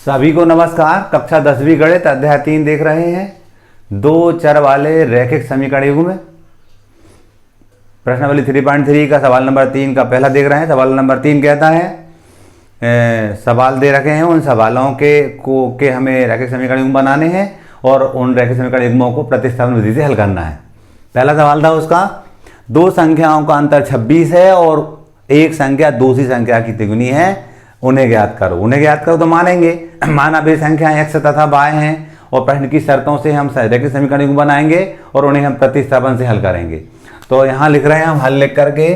सभी को नमस्कार। कक्षा 10वीं गणित अध्याय 3 देख रहे हैं। दो चर वाले रैखिक समीकरण युग्म में प्रश्नावली 3.3 का सवाल नंबर 3 का पहला देख रहे हैं। सवाल नंबर 3 कहता है सवाल दे रखे हैं, उन सवालों के हमें रैखिक समीकरण युग्म बनाने हैं और उन रैखिक समीकरण युग्मों को प्रतिस्थापन विधि से हल करना है। पहला सवाल था उसका, दो संख्याओं का अंतर 26 है और एक संख्या दूसरी संख्या की तिगुनी है, उन्हें ज्ञात करो। उन्हें ज्ञात करो तो मानेंगे, माना वे संख्याएं x तथा y हैं और प्रश्न की शर्तों से हम रैखिक समीकरण युग्म बनाएंगे और उन्हें हम प्रतिस्थापन से हल करेंगे। तो यहां लिख रहे हैं हम, हल लिख करके,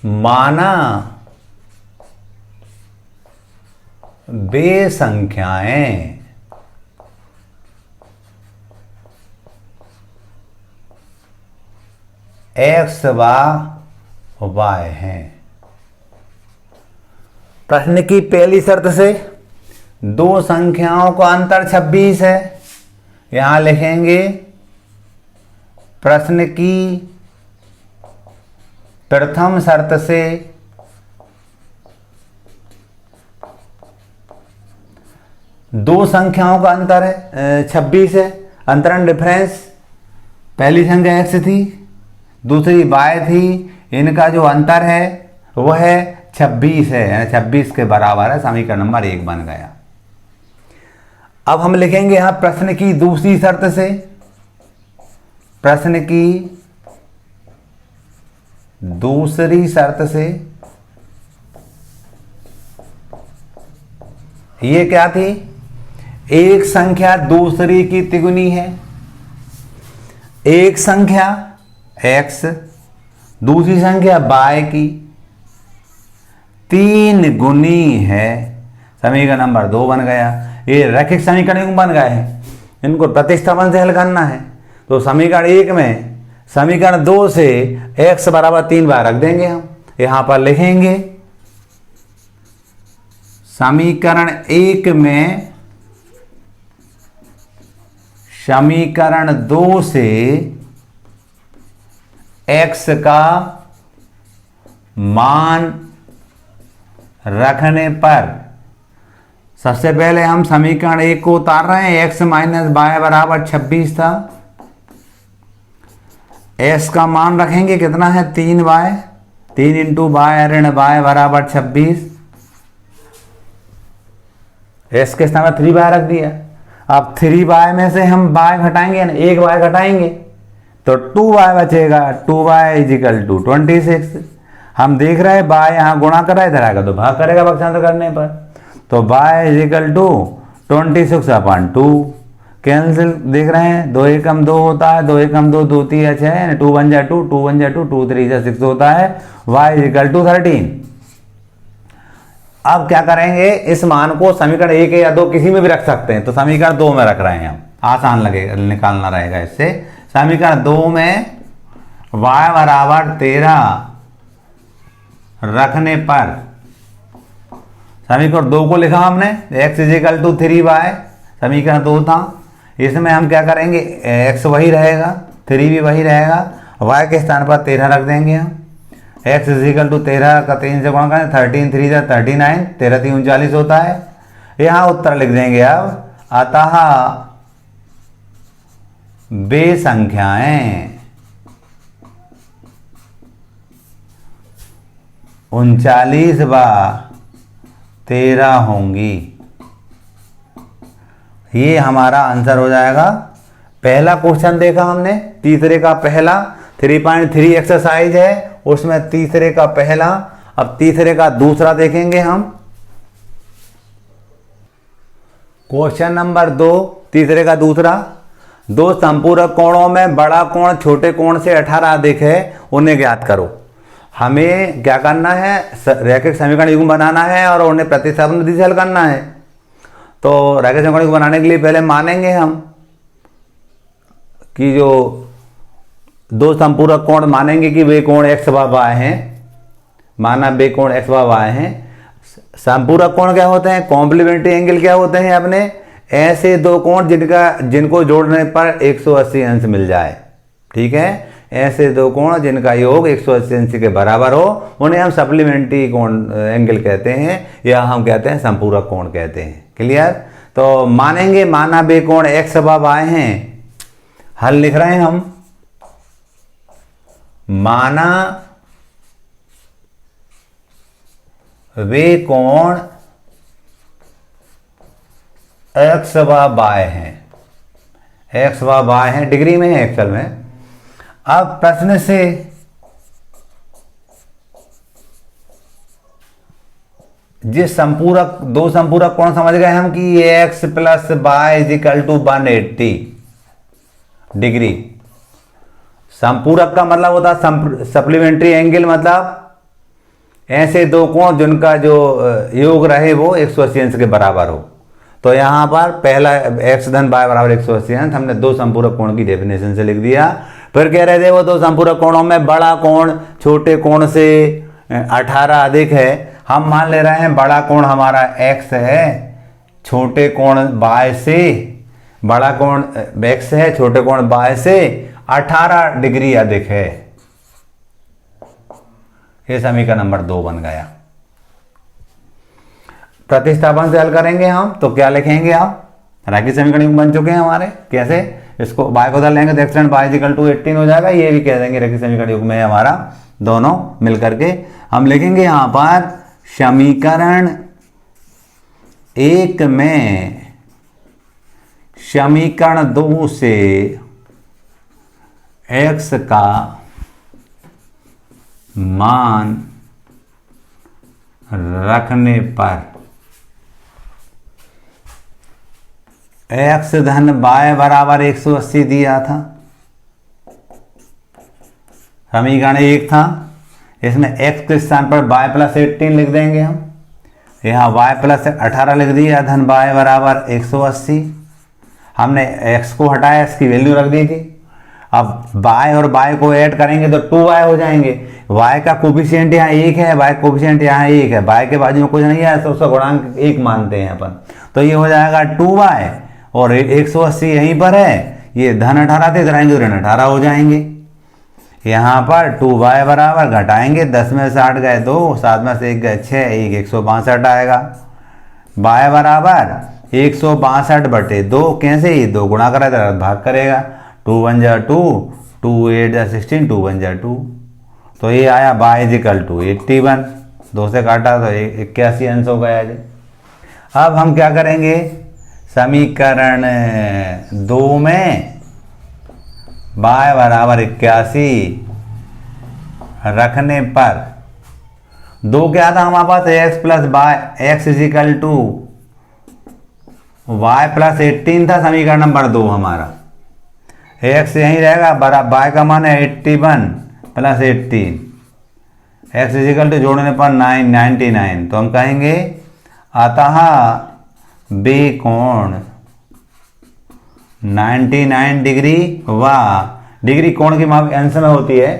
माना वे संख्याएं x व y हैं। प्रश्न की पहली शर्त से दो संख्याओं का अंतर 26 है। यहां लिखेंगे प्रश्न की प्रथम शर्त से दो संख्याओं का अंतर है 26 है। अंतरण डिफरेंस, पहली संख्या x थी, दूसरी y थी, इनका जो अंतर है वह है 26 है, यानी 26 के बराबर है। समीकरण नंबर 1 बन गया। अब हम लिखेंगे यहां प्रश्न की दूसरी शर्त से, प्रश्न की दूसरी शर्त से ये क्या थी, एक संख्या दूसरी की तिगुनी है। एक संख्या x दूसरी संख्या y की 3 गुनी है। समीकरण नंबर 2 बन गया। ये रैखिक समीकरण युग्म बन गए हैं, इनको प्रतिस्थापन से हल करना है। तो समीकरण 1 में समीकरण 2 से x बराबर 3y रख देंगे। हम यहां पर लिखेंगे समीकरण 1 में समीकरण 2 से x का मान रखने पर सबसे पहले हम समीकरण 1 को उतार रहे हैं। x माइनस वाई बराबर 26 था। x का मान रखेंगे, कितना है 3y, 3 इंटू वाई ऋण वाई बराबर 26। x के स्थान पर 3y रख दिया। अब 3y में से हम y घटाएंगे ना, 1y घटाएंगे तो 2y बचेगा। 2y is equal to 26। हम देख रहे हैं y यहाँ गुणा कर रहा है, इधर आएगा तो भाग करेगा पक्षांतर करने पर। तो y इजिकल टू 26/2 कैंसिल, देख रहे हैं 2 एकम 2 होता है, 2 एकम 2 2 3 6, 2 1 जा 2, 2 1 जा 2, 2 3 जा 6 होता है। y is equal to 13। अब क्या करेंगे, इस मान को समीकरण 1 या 2 किसी में भी रख सकते हैं, तो समीकरण 2 में रख रहे हैं हम, आसान लगेगा, निकालना रहेगा इससे। समीकरण 2 में y बराबर 13 रखने पर समीकरण 2 को लिखा हमने, x इजिकल टू 3y, समीकरण 2 था। इसमें हम क्या करेंगे, x वही रहेगा, 3 भी वही रहेगा, y के स्थान पर 13 रख देंगे हम। x इजिकल टू 13 का 3 से गुणा करें, 13 3 जा 39, 13 3 39 होता है। यहाँ उत्तर लिख देंगे अब, अतः वे संख्याएं 39 व 13 होंगी। ये हमारा आंसर हो जाएगा। पहला क्वेश्चन देखा हमने, तीसरे का पहला 3.3 एक्सरसाइज है, उसमें तीसरे का पहला। अब तीसरे का दूसरा देखेंगे हम। क्वेश्चन नंबर 2, तीसरे का दूसरा, दो संपूरक कोणों में बड़ा कोण छोटे कोण से 18 अधिक है, उन्हें ज्ञात करो। हमें क्या करना है, रैखिक समीकरण युग्म बनाना है और उन्हें प्रतिस्थापन विधि से हल करना है। तो रैखिक समीकरण युग्म बनाने के लिए पहले मानेंगे हम कि जो दो संपूरक कोण मानेंगे कि वे कोण x व y हैं, माना वे कोण x व y हैं। संपूरक कोण क्या होते हैं, कॉम्प्लीमेंट्री एंगल क्या होते हैं अपने, ऐसे दो कोण जिनको जोड़ने पर 180 अंश मिल जाए। ठीक है, ऐसे दो कोण जिनका योग 180 अंश के बराबर हो उन्हें हम सप्लीमेंट्री कोण एंगल कहते हैं, या हम कहते हैं संपूरक कोण कहते हैं। क्लियर? तो मानेंगे माना वे कोण x व y हैं। हल लिख रहे हैं हम, माना वे कोण x व y हैं, x व y हैं, डिग्री में है एक्चुअल में। अब प्रश्न से जिस संपूरक, दो संपूरक कोण समझ गए हम कि ये x plus y is equal to 180 degree. संपूरक का मतलब होता है सप्लीमेंट्री एंगल, मतलब ऐसे दो कोण जिनका जो योग रहे वो 180 अंश के बराबर हो। तो यहाँ पर पहला x धन y बराबर 180 अंश हमने दो संपूरक कोण की डेफिनेशन से लिख दिया। फिर कह रहे थे वो दो संपूरक कोणों में बड़ा कोण छोटे कोण से 18 अधिक है। हम मान ले रहे हैं बड़ा कोण हमारा x है, छोटे कोण y से, बड़ा कोण x है, छोटे कोण y से 18 डिग्री अधिक है। ये समीकरण नंबर 2 बन गया। प्रतिस्थापन से हल करेंगे हम तो क्या लिखेंगे आप? रैखिक समीकरण बन चुके हैं हमारे। कैसे? इसको y को उधर लेंगे तो x y इक्वल टू 18 हो जाएगा। ये भी कह देंगे रैखिक समीकरण युग्म में है हमारा, दोनों मिलकर के। हम लिखेंगे यहां पर समीकरण 1 में समीकरण 2 से x का मान रखने पर x धन y बराबर 180 दिया था, समीकरण 1 था। इसमें x के स्थान पर y प्लस 18 लिख देंगे हम, यहाँ y प्लस 18 लिख दिया, धन y बराबर 180। हमने x को हटाया, x की वैल्यू रख दी थी। अब y और y को ऐड करेंगे तो 2y हो जाएंगे। y का कोफिशिएंट यहाँ 1 है, y कोफिशिएंट यहाँ 1 है, y के बाजू में कुछ नहीं है तो उसका गुणांक 1 मानते हैं अपन। तो ये हो जाएगा 2y और 180 यहीं पर है, ये धन 18 थे, कराएंगे ऋण 18 हो जाएंगे। यहाँ पर 2y बराबर घटाएंगे, 10 में से 8 गए 2, 7 में से 1 गए 6, 162 आएगा। y बराबर 162 बटे 2, कैसे? ये 2 गुणा करा तो भाग करेगा, 2 1 जा 2, 2 8 जा 16, 2 1 जा 2। तो ये आया y इज इक्वल टू 81, 2 से काटा तो 81 अंश हो गया जी। अब हम क्या करेंगे? समीकरण 2 में y बराबर 81 रखने पर 2 क्या था हमारे पास? x plus y, x is equal to y plus 18 था समीकरण नंबर 2 हमारा। x यहीं रहेगा, बराबर y का मान है 81 plus 18, x is equal to जोड़ने पर 99। तो हम कहेंगे अतः बे कोण 99 डिग्री व डिग्री कोण की माप अंश में होती है,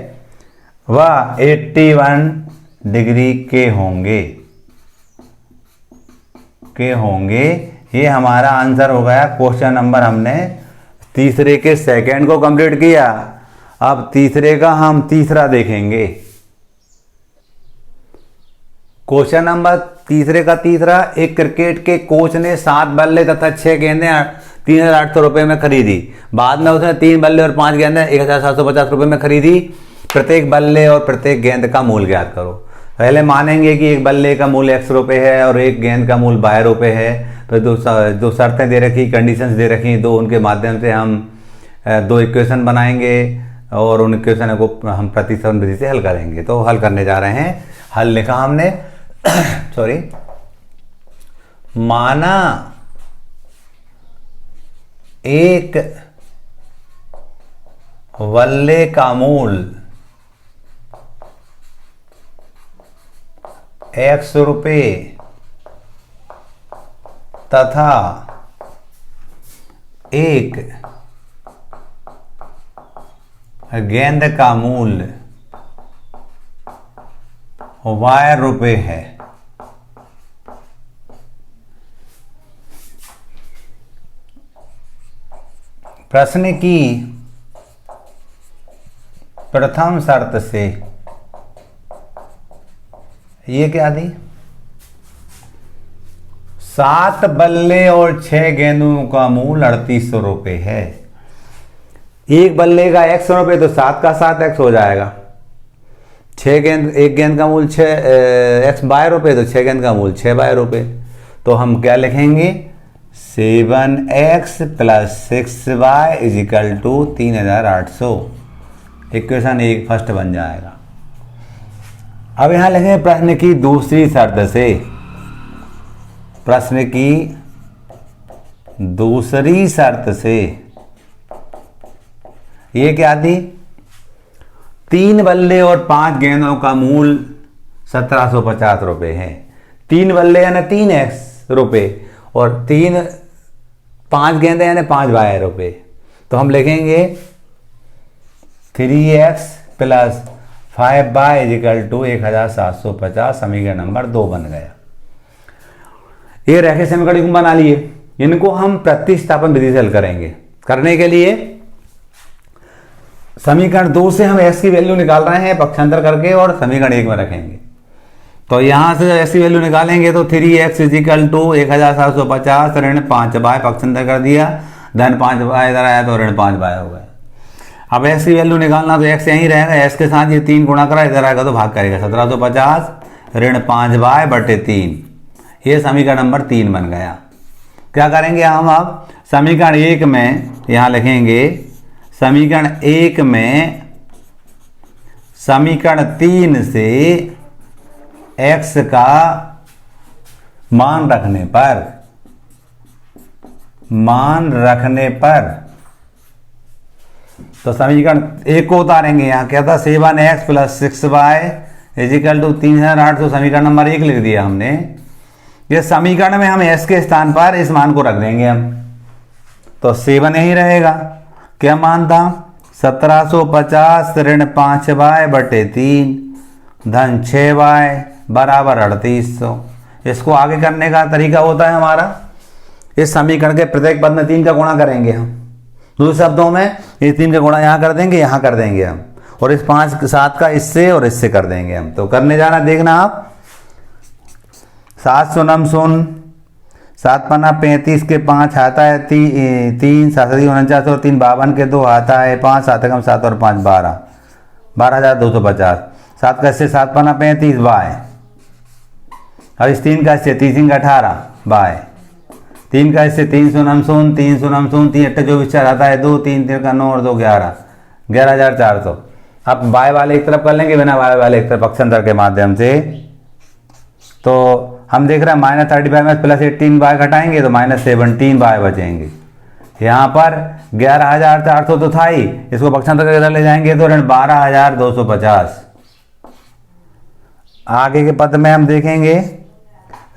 वह 81 डिग्री के होंगे। ये हमारा आंसर हो गया। क्वेश्चन नंबर हमने तीसरे के सेकंड को कंप्लीट किया। अब तीसरे का हम तीसरा देखेंगे। क्वेश्चन नंबर तीसरे का तीसरा, एक क्रिकेट के कोच ने 7 बल्ले तथा 6 गेंदें 3,800 रुपये में खरीदी। बाद में उसने 3 बल्ले और 5 गेंदें 1,750 रुपये में खरीदी। प्रत्येक बल्ले और प्रत्येक गेंद का मूल्य ज्ञात करो। पहले मानेंगे कि एक बल्ले का मूल्य x रुपये है और एक गेंद का मूल्य y रुपये है। तो दो शर्तें दे रखी, कंडीशंस दे रखी, दो उनके माध्यम से हम 2 इक्वेशन बनाएंगे और उन इक्वेशन को हम प्रतिस्थापन विधि से हल करेंगे। तो हल करने जा रहे हैं। हल लिखा हमने सॉरी, माना एक बल्ले का मूल्य x रुपये तथा एक गेंद का मूल्य y रुपये है। प्रश्न की प्रथम शर्त से, ये क्या दी, 7 बल्ले और 6 गेंदों का मूल 3800 रुपये है। एक बल्ले का x रुपये तो 7 का 7x हो जाएगा। 6 गेंद, एक गेंद का मूल 6 बाय रुपये तो 6 गेंद का मूल 6 बाय रुपये। तो हम क्या लिखेंगे, 7x + 6y = 3800। इक्वेशन 1 फर्स्ट बन जाएगा। अब यहां लिखेंगे प्रश्न की दूसरी शर्त से, प्रश्न की दूसरी शर्त से ये क्या थी, 3 बल्ले और 5 गेंदों का मूल 1750 रुपये है। 3 बल्ले यानी 3x रुपये और 5 गेंदे यानी 5 बाय रुपये। तो हम लिखेंगे 3x + 5y = 1750। समीकरण नंबर 2 बन गया। ये रैखिक समीकरण बना लिए। इनको हम प्रतिस्थापन विधि से हल करेंगे। करने के लिए समीकरण 2 से हम x की वैल्यू निकाल रहे हैं पक्षांतर करके और समीकरण 1 में रखेंगे। तो यहां से x की वैल्यू निकालेंगे तो 3x = 1750 ऋण 5y, पक्षांतर कर दिया, धन 5y इधर आया तो ऋण 5y हो गया। अब x की वैल्यू निकालना तो x यहीं रहेगा, x के साथ ये 3 गुणा करा, इधर आएगा तो भाग करेगा, 1750 ऋण 5y/3। ये समीकरण नंबर 3 बन गया। क्या करेंगे हम अब समीकरण 1 में, यहां लिखेंगे समीकरण 1 में समीकरण 3 से x का मान रखने पर तो समीकरण 1 को उतारेंगे। यहां क्या था, 7x + 6y = 3800। समीकरण नंबर 1 लिख दिया हमने। ये समीकरण में हम s के स्थान पर इस मान को रख देंगे हम, तो 7 यही रहेगा। क्या मान था, 1750 ऋण 5y/3 धन 6y = 3800। इसको आगे करने का तरीका होता है हमारा, इस समीकरण के प्रत्येक पद में 3 का गुणा करेंगे हम। दूसरे शब्दों में ये 3 का गुणा यहाँ कर देंगे, यहाँ कर देंगे हम, और इस 5 के 7 का इससे और इससे कर देंगे हम। तो करने जाना, देखना आप, 7 9 7 पन्ना 35 के 5 आता है 3 7 49 और 3 52 के 2 आता है 5 7 कम 7 और 5 12 12,250। 7 का इससे 7 पन्ना 35 बाय, अब इस 3 का इससे 3 का 18 बाय, 3 का इससे 3 9 3 9 3 8 जो विचार आता है 2 3 3 का 9 और 2 11 11,400। अब बाय वाले एक तरफ कर लेंगे, बिना बाय वाले एक तरफ पक्षांतर के माध्यम से। तो हम देख रहे हैं -35 में +18 बाय घटाएंगे तो -17 बाय बचेंगे। यहाँ पर 11,400 तो था ही, इसको पक्षांतर करके इधर ले जाएंगे तो ऋण 12,250। आगे के पद में हम देखेंगे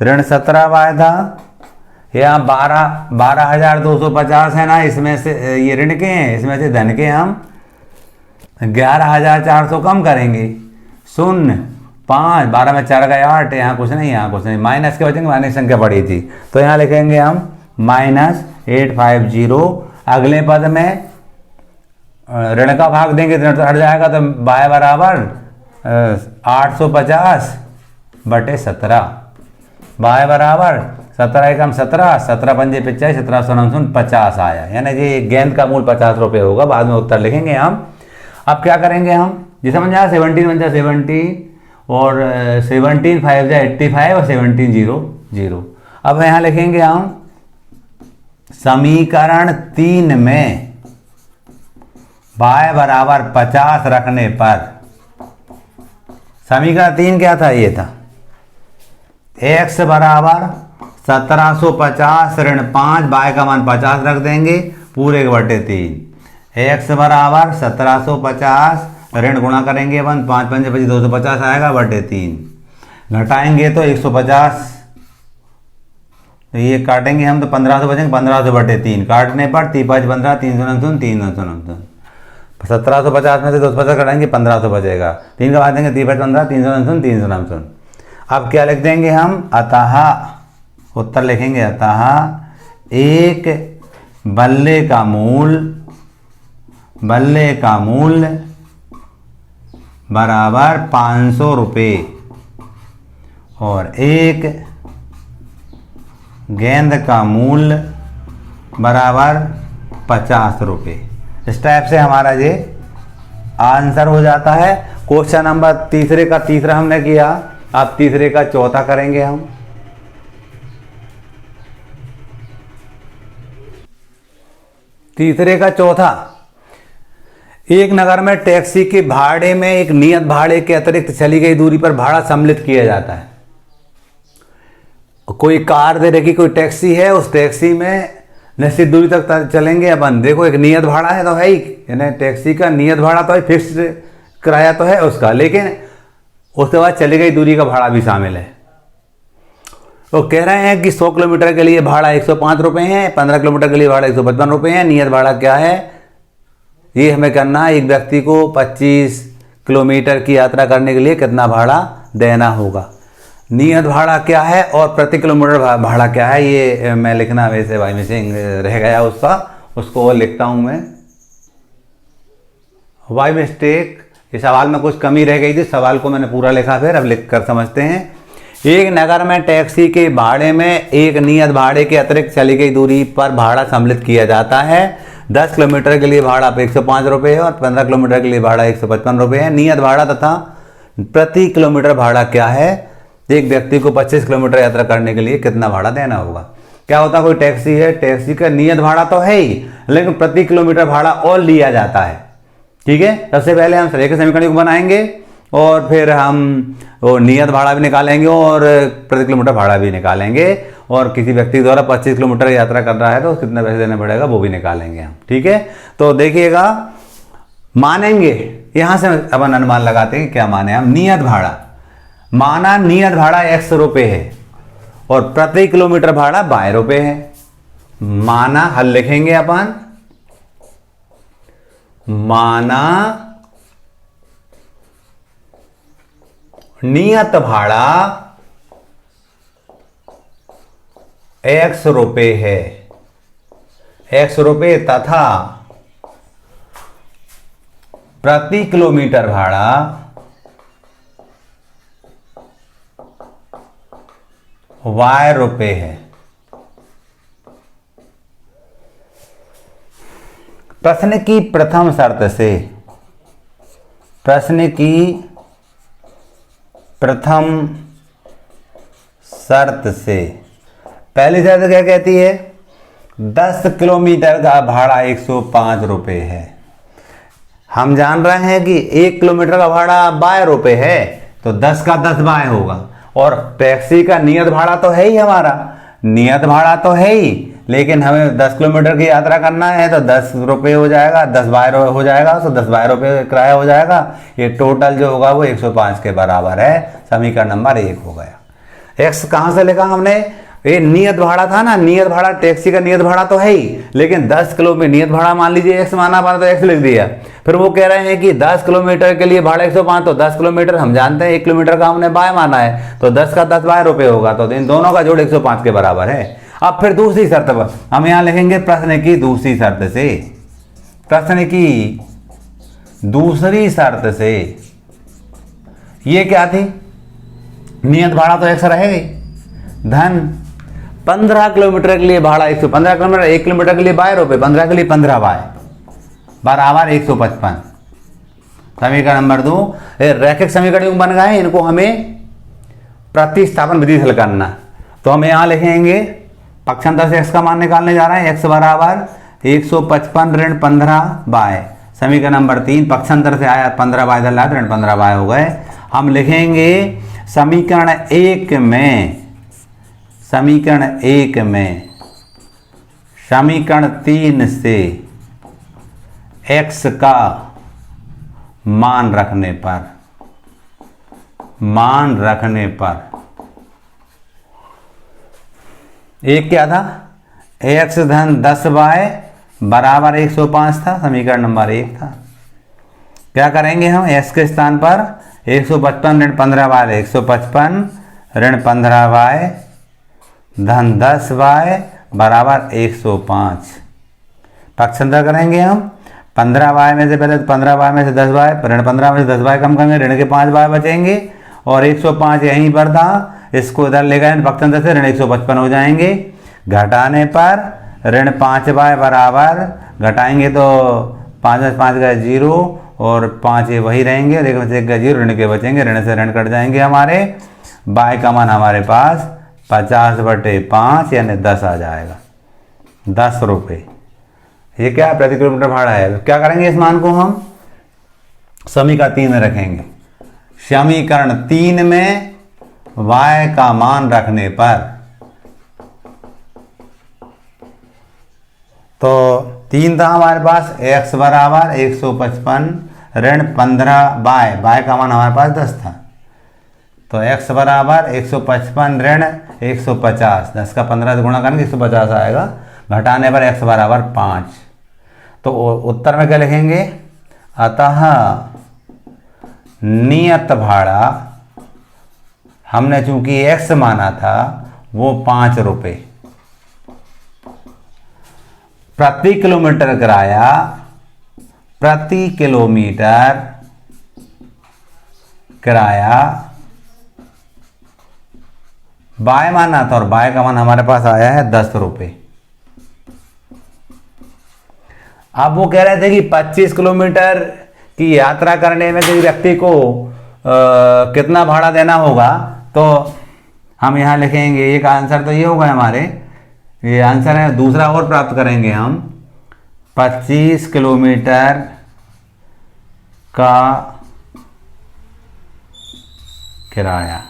ऋण 17 बाय था, यहाँ 12,250 है ना, इसमें से ये ऋण के हैं, इसमें से धन के हम 11,400 कम करेंगे, 0 5 12 में 4 गए 8, यहाँ कुछ नहीं, यहाँ कुछ नहीं, माइनस के बचेंगे, माइनस संख्या बड़ी थी तो यहाँ लिखेंगे हम -850। अगले पद में ऋण का भाग देंगे तो हट जाएगा, तो बाय बराबर 850/17, बाय बराबर 17 एकम 17 17 पंजे 50 17 50 आया, यानी ये गेंद का मूल 50 रुपये होगा। बाद में उत्तर लिखेंगे हम। अब क्या करेंगे हम, जिसे समझ आया, 17 बन जाए 17 और 17 5 जाए 85 और 17 0 0। अब यहाँ लिखेंगे हम समीकरण 3 में y बराबर 50 रखने पर, समीकरण 3 क्या था, ये था x बराबर 1750 ऋण 5, y का मान 50 रख देंगे पूरे के बटे 3, x बराबर 1750 ऋण गुणा करेंगे अपन 5 5 25 250 आएगा बटे 3, घटाएंगे तो 150, तो ये काटेंगे हम तो 1500 बचेंगे, 1500 बटे 3 काटने पर 3 5 15 399 399, 1750 में से 250 कटाएंगे 1500 बचेगा, 3 का बाद देंगे 3 5 15 399 399। अब क्या लिख देंगे हम, अतः उत्तर लिखेंगे, अतः एक बल्ले का मूल्य बराबर 500 रुपये और एक गेंद का मूल्य बराबर 50 रुपये। इस टाइप से हमारा ये आंसर हो जाता है। क्वेश्चन नंबर तीसरे का तीसरा हमने किया, अब तीसरे का चौथा करेंगे हम। तीसरे का चौथा, एक नगर में टैक्सी के भाड़े में एक नियत भाड़े के अतिरिक्त चली गई दूरी पर भाड़ा सम्मिलित किया जाता है। कोई कार दे रखी, कोई टैक्सी है, उस टैक्सी में निश्चित दूरी तक चलेंगे अपन। देखो एक नियत भाड़ा है तो है ही, यानी टैक्सी का नियत भाड़ा तो है, फिक्स्ड किराया तो है उसका, लेकिन उसके बाद चली गई दूरी का भाड़ा भी शामिल है। तो कह रहे हैं कि 100 किलोमीटर के लिए भाड़ा 105 रुपये है, 15 किलोमीटर के लिए भाड़ा 155 रुपये है। नियत भाड़ा क्या है ये हमें करना है। एक व्यक्ति को 25 किलोमीटर की यात्रा करने के लिए कितना भाड़ा देना होगा। नियत भाड़ा क्या है और प्रति किलोमीटर भाड़ा क्या है, ये मैं लिखना वैसे भाई मिसिंग रह गया उसको और लिखता हूँ मैं बाय मिस्टेक। इस सवाल में कुछ कमी रह गई थी, सवाल को मैंने पूरा लिखा, फिर अब लिख कर समझते हैं। एक नगर में टैक्सी के भाड़े में एक नियत भाड़े के अतिरिक्त चली गई दूरी पर भाड़ा सम्मिलित किया जाता है। 10 किलोमीटर के लिए भाड़ा 105 रुपये है और 15 किलोमीटर के लिए भाड़ा 155 रुपये है। नियत भाड़ा तथा प्रति किलोमीटर भाड़ा क्या है। एक व्यक्ति को 25 किलोमीटर यात्रा करने के लिए कितना भाड़ा देना होगा। क्या होता है, कोई टैक्सी है, टैक्सी का नियत भाड़ा तो है ही, लेकिन प्रति किलोमीटर भाड़ा और लिया जाता है। ठीक है, सबसे पहले हम रेखा समीकरण को बनाएंगे और फिर हम वो नियत भाड़ा भी निकालेंगे और प्रति किलोमीटर भाड़ा भी निकालेंगे, और किसी व्यक्ति द्वारा 25 किलोमीटर यात्रा कर रहा है तो कितने पैसे देने पड़ेगा वो भी निकालेंगे हम। ठीक है, तो देखिएगा मानेंगे, यहां से अपन अनुमान लगाते हैं क्या माने हम। नियत भाड़ा माना, नियत भाड़ा 100 रुपये है और प्रति किलोमीटर भाड़ा 22 रुपये है। माना, हल लिखेंगे अपन, माना नियत भाड़ा 100 रुपये है, 100 रुपये तथा प्रति किलोमीटर भाड़ा Y रुपये है। प्रश्न की प्रथम शर्त से, प्रश्न की प्रथम शर्त से पहली शर्त क्या कहती है, 10 किलोमीटर का भाड़ा 105 रुपये है। हम जान रहे हैं कि 1 किलोमीटर का भाड़ा 22 रुपये है, तो 10 का 10 22 होगा। और टैक्सी का नियत भाड़ा तो है ही, हमारा नियत भाड़ा तो है ही, लेकिन हमें 10 किलोमीटर की यात्रा करना है तो 10 रुपये हो जाएगा, 10 22 हो जाएगा, तो 10 22 रुपये किराया हो जाएगा। ये टोटल जो होगा वो 105 के बराबर है। समीकरण नंबर 1 हो गया। एक्स कहाँ से लिखा हमने, ये नियत भाड़ा था ना, नियत भाड़ा टैक्सी का नियत भाड़ा तो है ही, लेकिन 10 किलोमीटर नियत भाड़ा मान लीजिए एक्स माना पड़ा तो एक्स लिख दिया। फिर वो कह रहे हैं कि 10 किलोमीटर के लिए भाड़ा 105, तो 10 किलोमीटर हम जानते हैं 1 किलोमीटर का हमने बाय माना है, तो 10 का 10 22 रुपये होगा, तो इन दोनों का जोड़ 105 के बराबर है। अब फिर दूसरी शर्त पर हम यहाँ लिखेंगे, प्रश्न की दूसरी शर्त से, प्रश्न की दूसरी शर्त से ये क्या थी, नियत भाड़ा तो एक्स रहेगा, धन 15 किलोमीटर के लिए भाड़ा 115 किलोमीटर, 1 किलोमीटर के लिए 22 रुपये, 15 के लिए 15 बाय बराबर 155। समीकरण नंबर 2 रैखिक समीकरण बन गए, इनको हमें प्रतिस्थापन विधि से हल करना। तो हम यहाँ लिखेंगे पक्षांतर से x का मान निकालने जा रहे हैं, x बराबर 155 ऋण 15 बाय। समीकरण नंबर 3 पक्षांतर से आया 15 बाय दल ऋण 15 बाय हो गए। हम लिखेंगे समीकरण 1 में, समीकरण 1 में समीकरण 3 से x का मान रखने पर, मान रखने पर एक क्या था, x धन 10 बाय बराबर 105 था, समीकरण नंबर 1 था। क्या करेंगे हम, x के स्थान पर 155 ऋण 15 बाय 155 ऋण 15 बाय धन 10 बाय बराबर 105। पक्षांतर करेंगे हम, 15 में से पहले 15 में से 10 ऋण 15 में से 10 कम करेंगे, ऋण के 5 बचेंगे और 105 यहीं पर था, इसको इधर ले गए पक्षांतर से, ऋण 155 हो जाएंगे। घटाने पर ऋण 5 बराबर, घटाएंगे तो 5 में 5 गए 0 और 5 ये वही रहेंगे और 1 में से 1 गए 0, ऋण के बचेंगे, ऋण से ऋण कट जाएंगे हमारे। बाय का मान हमारे पास 50/5 यानी 10 आ जाएगा, 10 रुपये। ये क्या है? प्रति किलोमीटर भाड़ा है। क्या करेंगे? इस मान को हम समीकरण 3 में रखेंगे। समीकरण 3 में y का मान रखने पर तो 3 था हमारे पास, x बराबर 155 ऋण 15 बाय का मान हमारे पास 10 था, तो x बराबर 155 ऋण 150, 10 का 15 से गुणा करेंगे 150 आएगा। घटाने पर x बराबर 5। तो उत्तर में क्या लिखेंगे? अतः नियत भाड़ा हमने चूंकि x माना था वो 5 रुपये प्रति किलोमीटर किराया, प्रति किलोमीटर किराया बाय माना था और बाय का मान हमारे पास आया है 10 रुपये। अब वो कह रहे थे कि 25 किलोमीटर की यात्रा करने में किसी व्यक्ति को कितना भाड़ा देना होगा, तो हम यहाँ लिखेंगे एक आंसर तो ये होगा हमारे, ये आंसर है। दूसरा और प्राप्त करेंगे हम 25 किलोमीटर का किराया,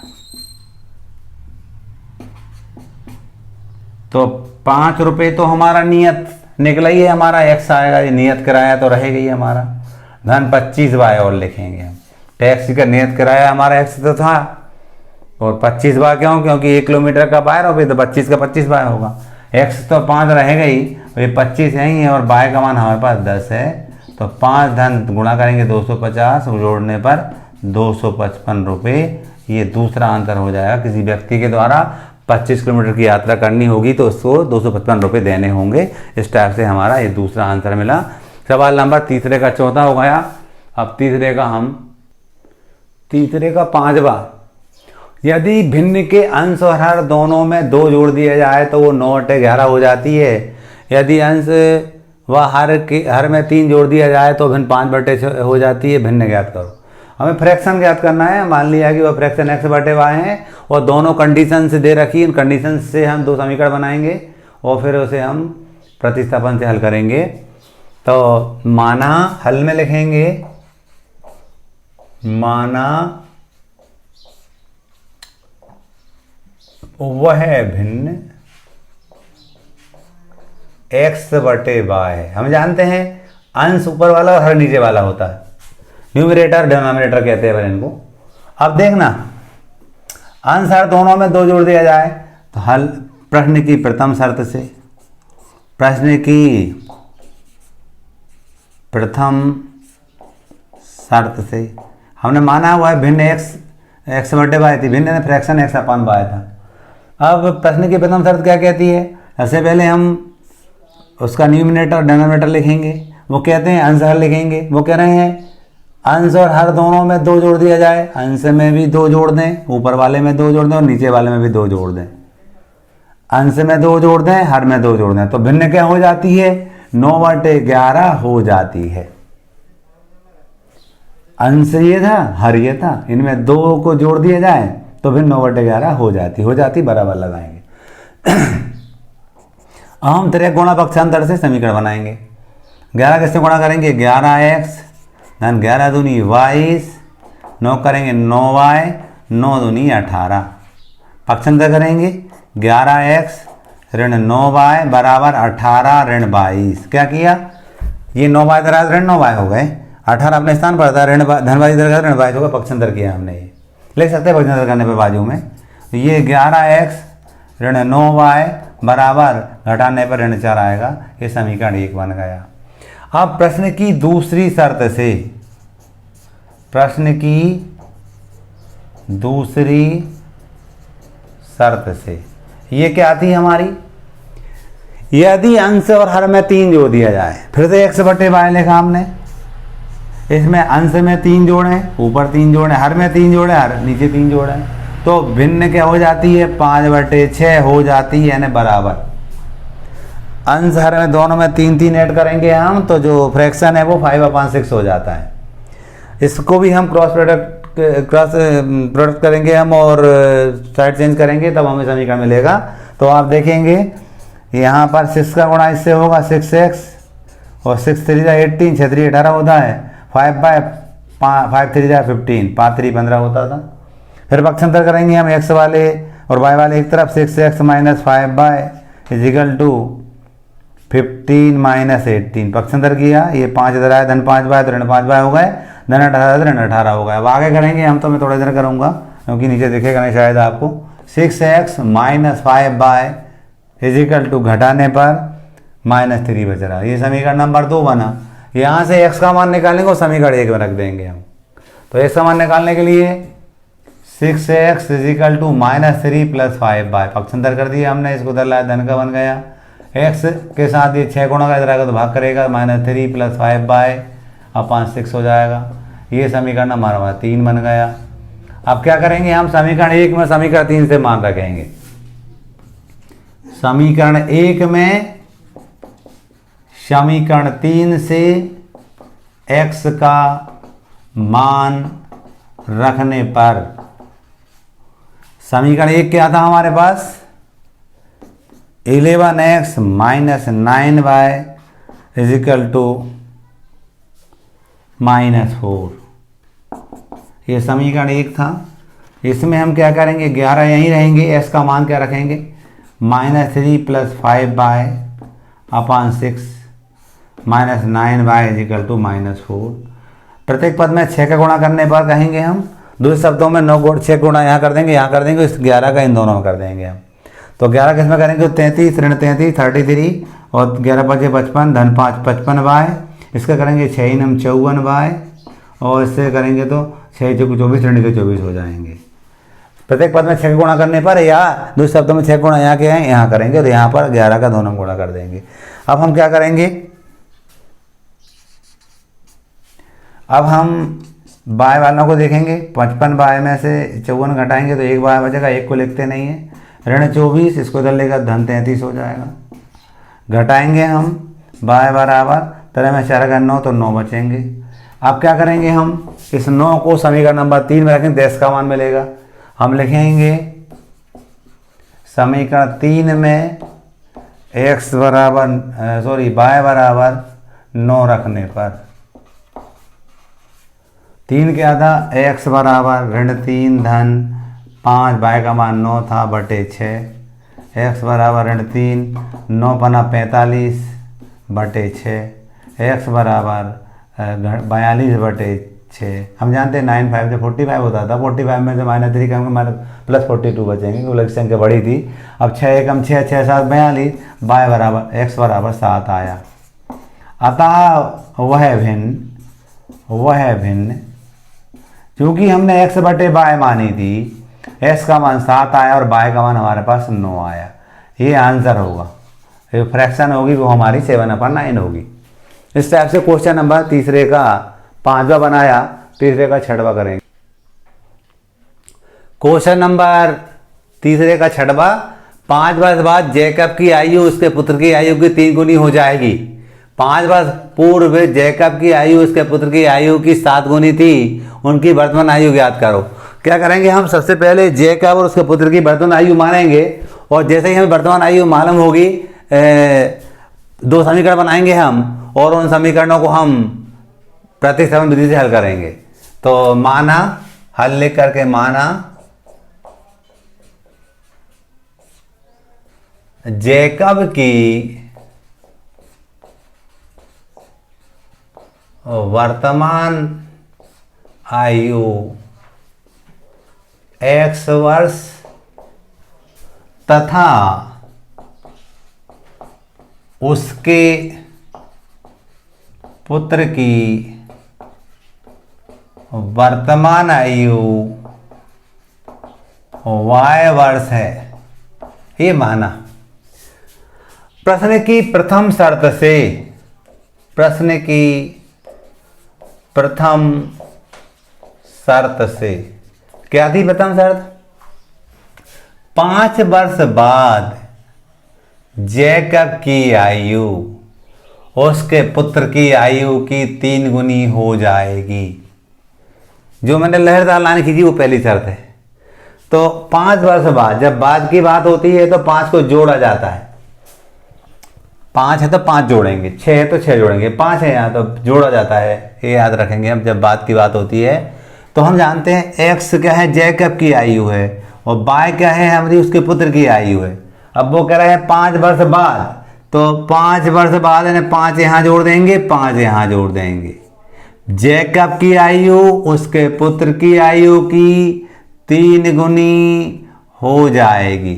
तो 5 रुपये तो हमारा नियत निकला ही है, हमारा x आएगा, ये नियत किराया तो रहेगा ही हमारा। धन 25 बाय और लिखेंगे हम, टैक्सी का नियत किराया हमारा x तो था और 25 बाय क्यों? क्योंकि 1 किलोमीटर का 12 रुपये, तो 25 का 25 बाय होगा। x तो 5 रहेगा ही, ये 25 यहीं है और बाय का मान हमारे पास 10 है, तो 5 धन गुणा करेंगे 250, जोड़ने पर 255 रुपये। ये दूसरा आंसर हो जाएगा। किसी व्यक्ति के द्वारा 25 किलोमीटर की यात्रा करनी होगी तो उसको 255 रुपये देने होंगे। इस टाइप से हमारा ये दूसरा आंसर मिला। सवाल नंबर तीसरे का चौथा हो गया। अब तीसरे का 5वां, यदि भिन्न के अंश और हर दोनों में 2 जोड़ दिया जाए तो वो 9/11 हो जाती है। यदि अंश व हर में 3 जोड़ दिया जाए तो भिन्न 5/6 हो जाती है। भिन्न ज्ञात करो। हमें फ्रैक्शन ज्ञात करना है। मान लिया कि वह फ्रैक्शन x/y है और दोनों कंडीशन से दे रखी, इन कंडीशन से हम 2 समीकरण बनाएंगे और फिर उसे हम प्रतिस्थापन से हल करेंगे। तो माना, हल में लिखेंगे माना वह भिन्न x/y है। हम जानते हैं अंश ऊपर वाला और हर नीचे वाला होता है, न्यूमरेटर डिनोमिनेटर कहते हैं इनको। अब देखना, अंश हर दोनों में 2 जोड़ दिया जाए तो हल प्रश्न की प्रथम शर्त से हमने माना हुआ है भिन्न x/y थी, भिन्न फ्रैक्शन x/y था। अब प्रश्न की प्रथम शर्त क्या कहती है? सबसे पहले हम उसका न्यूमरेटर डिनोमिनेटर लिखेंगे। वो कहते हैं अंश हर लिखेंगे। वो कह रहे हैं अंश और हर दोनों में 2 जोड़ दिया जाए। अंश में भी 2 जोड़ दें, ऊपर वाले में 2 जोड़ दें और नीचे वाले में भी 2 जोड़ दें। अंश में 2 जोड़ दें, हर में 2 जोड़ दें, तो भिन्न क्या हो जाती है? 9/11 हो जाती है। अंश ये था, हर ये था, इनमें 2 को जोड़ दिया जाए तो फिर 9/11 हो जाती बराबर लगाएंगे। हम त्रिकोण पक्षांतर से समीकरण बनाएंगे। 11 किससे गुणा करेंगे? 11x धन 11 दूनी 22, 9 करेंगे 9y, 9 दूनी 18। पक्षांतर करेंगे 11x ऋण 9y बराबर 18 ऋण 22। क्या किया? ये 9y ऋण 9y हो गए, 18 अपने स्थान पर था, ऋण धन ऋण 22 होगा। पक्षांतर किया हमने, ये लिख सकते हैं पक्षांतर करने पे बाजू में। ये 11x ऋण 9y बराबर घटाने पर ऋण 4 आएगा। ये समीकरण 1 बन गया। अब प्रश्न की दूसरी शर्त से ये क्या थी हमारी? यदि अंश और हर में 3 जोड़ दिया जाए, फिर से x बटे y लिखा हमने, इसमें अंश में 3 जोड़े, ऊपर 3 जोड़े, हर में 3 जोड़े, हर नीचे 3 जोड़े, तो भिन्न क्या हो जाती है, 5/6 हो जाती है, यानी बराबर। अंश हर में दोनों में 3 ऐड करेंगे हम, तो जो फ्रैक्शन है वो 5/6 हो जाता है। इसको भी हम क्रॉस प्रोडक्ट करेंगे हम और साइड चेंज करेंगे, तब हमें समीकरण मिलेगा। तो आप देखेंगे यहाँ पर 6 का गुणा इससे होगा 6x, और 6 3 18, 6 3 18 होता है, 5 3 15, 5 3 15 होता था। फिर पक्षांतर करेंगे हम x वाले और y वाले एक तरफ, 6x - 5y = 15 - 18, पक्षांतर किया, ये 5 इधर आया, धन 5y तो ऋण 5y हो गए, धन 18 तो ऋण 18 हो गया। अब आगे करेंगे हम, तो मैं थोड़ा देर करूँगा क्योंकि नीचे दिखेगा नहीं शायद आपको। 6x - 5y = घटाने पर -3 बच रहा, ये समीकरण नंबर 2 बना। यहाँ से x का मान निकालने को समीकरण 1 में रख देंगे हम। तो x का मान निकालने के लिए 6x = -3 + 5y, पक्षांतर कर दिया हमने, इसको उधर लाया, धन का बन गया, x के साथ ये 6 गुणा का इधर आएगा तो भाग करेगा, -3 + 5/6 हो जाएगा। ये समीकरण हमारा 3 बन गया। अब क्या करेंगे हम, समीकरण 1 में समीकरण 3 से मान रखेंगे। समीकरण 1 में समीकरण 3 से x का मान रखने पर, समीकरण 1 क्या था हमारे पास, 11x - 9y = -4, ये समीकरण 1 था। इसमें हम क्या करेंगे, 11 यहीं रहेंगे, s का मान क्या रखेंगे, -3 + 5/6 -9y = -4। प्रत्येक पद में 6 का गुणा करने पर कहेंगे हम, दूसरे शब्दों में 9 6 गुणा यहाँ कर देंगे, यहाँ कर देंगे, इस 11 का इन दोनों में कर देंगे हम। तो 11 किस में करेंगे, 33 ऋण 33 33, और 11 × 5 = 55, धन 5 55y, इसका करेंगे 6 × 9 = 54y, और इससे करेंगे तो 6 × 24 ऋण के 24 हो जाएंगे। प्रत्येक पद में 6 गुणा करने पर, या दूसरे शब्दों में 6 गुणा यहाँ के हैं, यहाँ करेंगे, तो यहाँ पर 11 का दोनों गुणा कर देंगे। अब हम क्या करेंगे, अब हम बाय वालों को देखेंगे, 55 बाय में से 54 घटाएंगे तो 1 बाय बचेगा, 1 को लिखते नहीं है, ऋण 24, इसको इधर लेकर धन 33 हो जाएगा। घटाएंगे हम बाय बराबर, तरह में 4 का 9 तो 9 बचेंगे। अब क्या करेंगे हम, इस 9 को समीकरण नंबर 3 में रखेंगे, 10 का मान मिलेगा। हम लिखेंगे समीकरण 3 में y बराबर 9 रखने पर, 3 क्या था, x बराबर ऋण 3 धन 5, y का मान 9 था बटे 6, x बराबर ऋण 3 9 × 5 45 बटे 6, x बराबर 42 बटे 6। हम जानते हैं 9 5 से 45 होता था, 45 में से -3 कम +42 बचेंगे क्योंकि लक्ष्य संख्या बड़ी थी। अब 6 एकम 6 6 7 42, y बराबर x बराबर 7 आया। अतः वह भिन्न क्योंकि हमने x बटे y मानी थी, x का मान 7 आया और y का मान हमारे पास 9 आया। ये आंसर होगा, ये फ्रैक्शन होगी वो हमारी 7/9 होगी। इस टाइप से क्वेश्चन नंबर तीसरे का 5वां बनाया, तीसरे का 6वां करेंगे। क्वेश्चन नंबर तीसरे का 6वां, 5 वर्ष बाद जैकब की आयु उसके पुत्र की आयु की 3 गुनी हो जाएगी। 5 वर्ष पूर्व जैकब की आयु उसके पुत्र की आयु की 7 गुनी थी, उनकी वर्तमान आयु ज्ञात करो। क्या करेंगे हम, सबसे पहले जैकब और उसके पुत्र की वर्तमान आयु मानेंगे, और जैसे ही हमें वर्तमान आयु मालूम होगी 2 समीकरण बनाएंगे हम, और उन समीकरणों को हम प्रतिस्थापन विधि से हल करेंगे। तो माना, हल लिख करके माना जैकब की वर्तमान आयु x वर्ष तथा उसके पुत्र की वर्तमान आयु y वर्ष है, ये माना। प्रश्न की प्रथम शर्त से क्या थी प्रथम शर्त? 5 वर्ष बाद जैकब की आयु उसके पुत्र की आयु की 3 गुनी हो जाएगी। जो मैंने लहरदार लाइन खींची वो पहली शर्त है। तो 5 वर्ष बाद, जब बाद की बात होती है तो 5 को जोड़ा जाता है। 5 है तो 5 जोड़ेंगे, 6 है तो 6 जोड़ेंगे, 5 है यहाँ तो जोड़ा जाता है। ये याद रखेंगे हम जब बात की बात होती है। तो हम जानते हैं x क्या है, जैकब की आयु है, और y क्या है, हमारी उसके पुत्र की आयु है। अब वो कह रहे हैं 5 वर्ष बाद, तो 5 वर्ष बाद यानी 5 यहाँ जोड़ देंगे, 5 यहाँ जोड़ देंगे। जैकब की आयु उसके पुत्र की आयु की 3 गुनी हो जाएगी।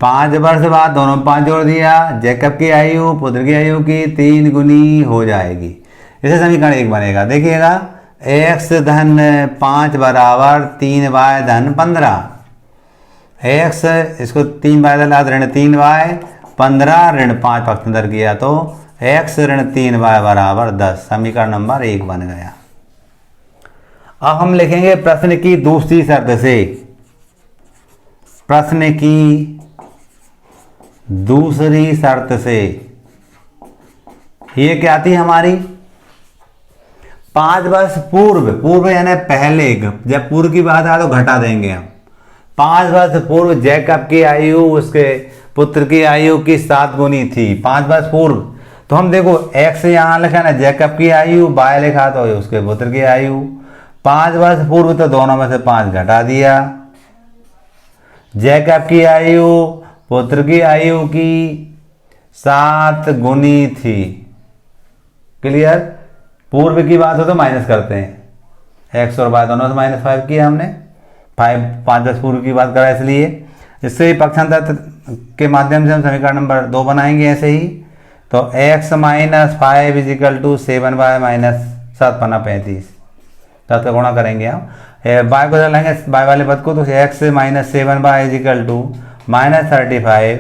5 वर्ष बाद दोनों 5 जोड़ दिया, जैकब की आयु पुत्र की आयु की 3 गुनी हो जाएगी। इसे समीकरण 1 बनेगा। देखिएगा, x धन 5 बराबर 3y धन 15। x इसको 3y डला ऋण 3y, 15 ऋण 5 पक्षांतर किया तो x ऋण 3y बराबर 10। समीकरण नंबर 1 बन गया। अब हम लिखेंगे प्रश्न की दूसरी शर्त से। प्रश्न की दूसरी शर्त से ये क्या थी हमारी? 5 वर्ष पूर्व यानी पहले, जब पूर्व की बात आए तो घटा देंगे हम। 5 वर्ष पूर्व जैकब की आयु उसके पुत्र की आयु की 7 गुनी थी। 5 वर्ष पूर्व, तो हम देखो x यहाँ लिखा ना जैकब की आयु, y लिखा तो उसके पुत्र की आयु। 5 वर्ष पूर्व तो दोनों में से 5 घटा दिया। जैकब की आयु पुत्र की आयु की 7 गुनी थी। क्लियर? पूर्व की बात हो तो माइनस करते हैं, x और y दोनों से -5 किया हमने। 5 वर्ष पूर्व की बात करा इसलिए। इससे पक्षांतर के माध्यम से हम समीकरण नंबर 2 बनाएंगे ऐसे ही। तो x - 5 = 7y - 7 पन्ना 35, 10 का गुणा करेंगे हम। y को डालेंगे y वाले पद को, तो x - 7y = -35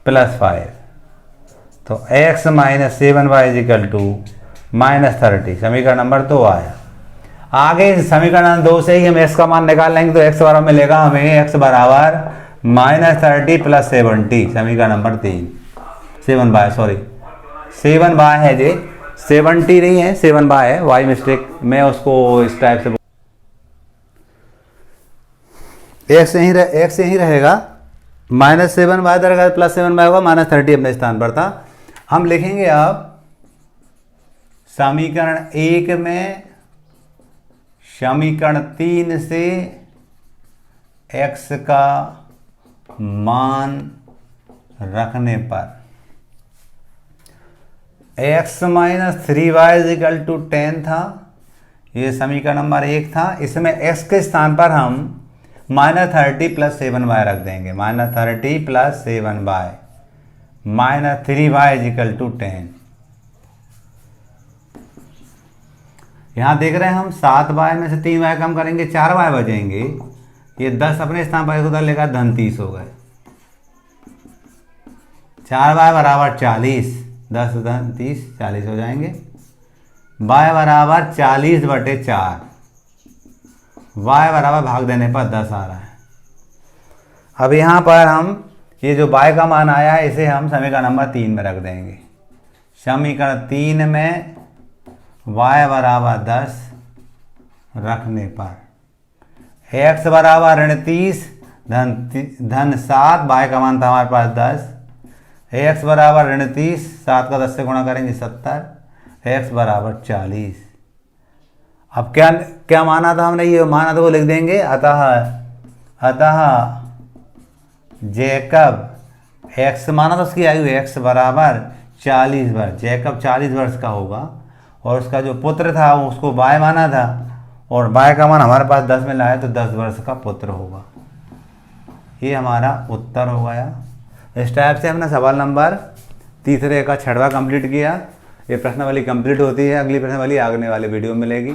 + 5। तो x - 7y = -30। समीकरण नंबर 2 आया। आगे समीकरण 2 से ही हम x का मान निकाल लेंगे, तो x बराबर मिलेगा हमें x बराबर -30 + 70। समीकरण नंबर 3 7y है जी, 70 नहीं है, 7y है, y मिस्टेक। मैं उसको इस टाइप से x यही रहेगा, -7y रहेगा + 7y होगा, -30 अपने स्थान पर था। हम लिखेंगे अब समीकरण 1 में समीकरण 3 से x का मान रखने पर x - 3y = 10 था। ये समीकरण नंबर 1 था। इसमें x के स्थान पर हम -30 + 7y रख देंगे। -30 + 7y -3y = 10। यहाँ देख रहे हैं हम 7y में से 3y कम करेंगे, 4y बचेंगे। ये 10 अपने स्थान पर उधर लेकर धन 30 हो गए। 4y बराबर 40, 10 धन 30 40 हो जाएंगे। y बराबर 40/4, y बराबर भाग देने पर 10 आ रहा है। अब यहाँ पर हम ये जो y का मान आया है इसे हम समीकरण नंबर 3 में रख देंगे। समीकरण 3 में y बराबर 10 रखने पर x बराबर -30 धन 7, y का मान था हमारे पास 10, x बराबर -30, 7 का 10 से गुणा करेंगे 70, x बराबर 40। अब क्या माना था हमने? ये माना था वो लिख देंगे। अतः जैकब x माना था उसकी आयु x बराबर 40 वर्ष, जैकब 40 वर्ष का होगा, और उसका जो पुत्र था उसको y माना था, और y का मान हमारे पास 10 में लाया तो 10 वर्ष का पुत्र होगा। ये हमारा उत्तर हो गया। इस टाइप से हमने सवाल नंबर 3 का 6वां कंप्लीट किया। ये प्रश्नावली कंप्लीट होती है। अगली प्रश्नावली आगने वाले वीडियो में मिलेगी।